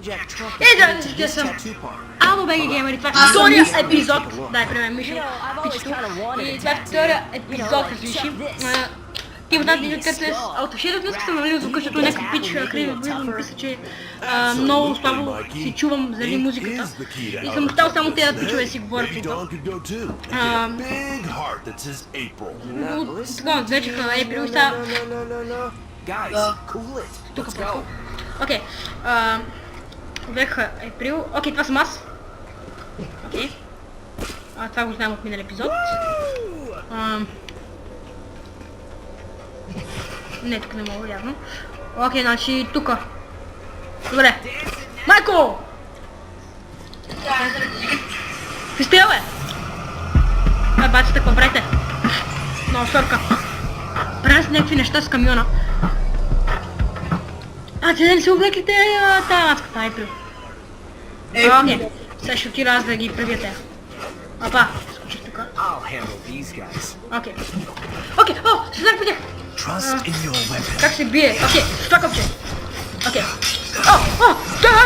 И да, не съм Ало БГ Геймери, това е втория епизод. Дай пример, Мишо, пичето. И това е втория епизод, различи. И от тази търпес, от шедът днес съм намалил звука, защото някакъв пич криви ми писа, че много слабо си чувам заради музиката. И съм оставил само тези пичове да си говорят тук. Така, вечеха April и сега... Тук просто. Окей. Бяха April. Окей, това съм аз. Окей. Това го знаем от минал епизод. Не, тук не мога, явно. Окей, значи тука. Добре. Майко! Какви сте, бе? Баците, какво правите? Много шорка. Правя с някакви неща с камиона. Те да не се облеклите тая маската, April. Окей, сега ще отида аз да ги пребия тея. Опа, скочих тука. Окей. Окей, ще знак по тях. Как се бие? Окей, това къпче. Окей.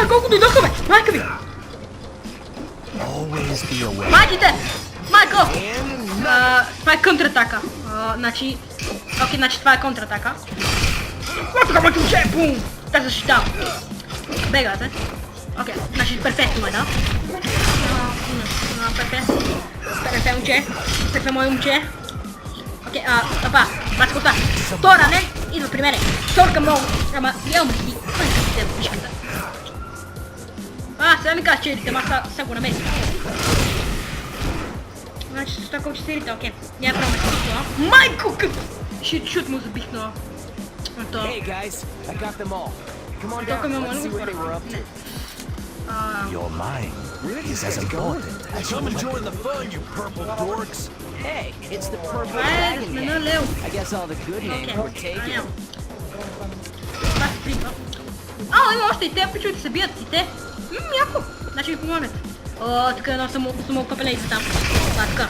Колко дойдоха, бе! Майка ви! Майките! Майко! Това е контратака. Значи това е контратака. Тука мъки уче! Бум! Так защитавам. Бегате. Окей, значи перфектно е, да? Перфе момче. Перфе мое момче. Окей, опа, маскота. Втора, не? Идва при мене. Вторка много. Ама, имам си. Мънките пишката. Сега ми кажа, че едите, са го намеси. Значи, с това колко четирите, окей. Няма право ме забихнала. Майко, къп! Шут му забихнала. Hey guys, I got them all. Come on down, let's see what they were up to. Your mind is as important as Come and join the fun, you purple dorks. Hey, it's the purple dragon gang. I guess all the good names were taken. Има още и те, пичовете се бият и те. Яко. Значи ми помагат. Тук е едно само капелейца там. Така.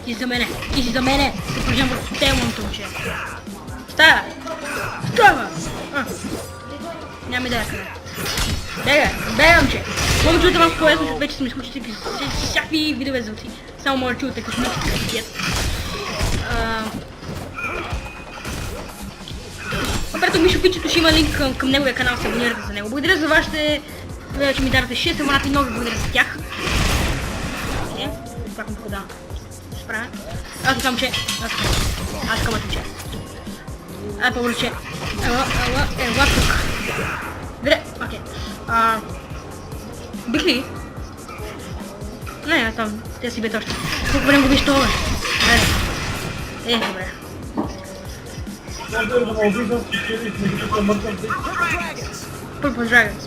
Ти за мене. Се прижам върху телмото момче. Става! Няма идея къде. Бегам, че! Мога чуете малко по-лесно, защото вече сме изключили всякакви видове звуци. Само може да чуете космически да бият. Напред Мишо Пичето ще има линк към неговия канал, се абонирате за него. Благодаря за вашите... че ми дарате 6 абонати, много благодаря за тях. Окей, как му да справя. Аз искам че. Аз искам че. Повлече. Ела тук. Добре, окей. Бих ли? Не, там, те си бе точно. Колко време го биш това, бе? Добре. Purple Dragons.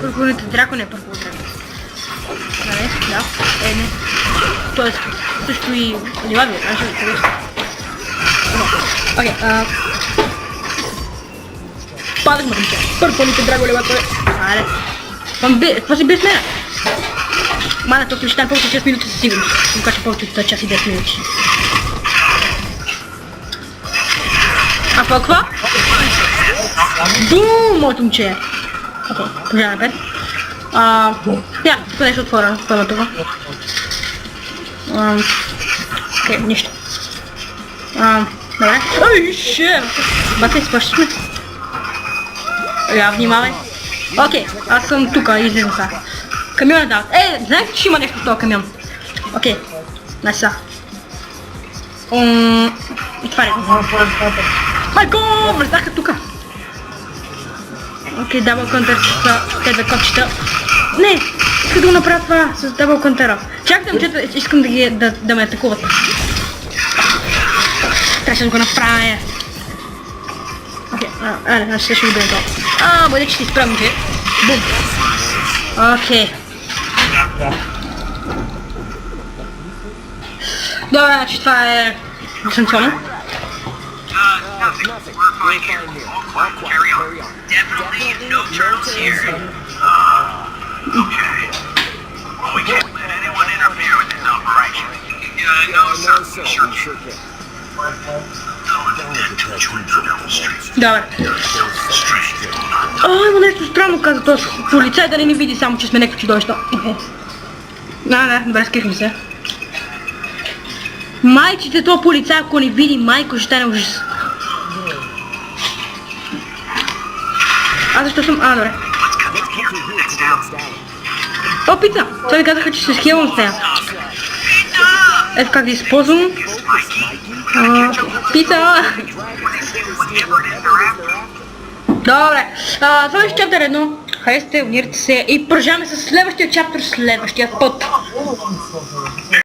Purple Dragon е Purple Dragons. Да, не. Тоест, също и Ливави, аз ще го повече. Окей, падах ме къмче. Пърпълните драголи, бе, аре. Това си без мене. Мана, тук ще стане повече 6 минути със сигурност. Ще кажа повече от час и 10 минути. Какво? Бум, моето момче. Окей, продължаваме напред. Тук нещо отворя, първа това. Окей, нищо. Добре. Ой, ше! Бате, спащаш ме? Внимавай. Окей, аз съм тука, излизам сега. Камион е дал. Знаете, че има нещо в този камион? Окей, значи сега. И това ли? Майко! Мръзнаха тука. Окей, дабъл контър с тези копчета. Не! Иска да го направя това с дабъл контъра. Чакайте, момчета, искам да ме атакуват. Трябваше да го направя. Окей, аз ще убия това. Бъде, че ти изправим, че. Бум. Окей. Добре, значи това е дистанционно. Добре. Има нещо странно, каза този полицай, да не ни види само, че сме някакви чудовища. Да, добре, скрихме се. Майчите, този полицай, ако не види майко, ще стане ужас. Защо съм... добре. Пица! Това ми казаха, че се схилвам с нея. Ето как да използвам. Пица! Добре. Това беше чаптър 1. Хайде, абонирайте се и продължаваме с следващия чаптър следващия път.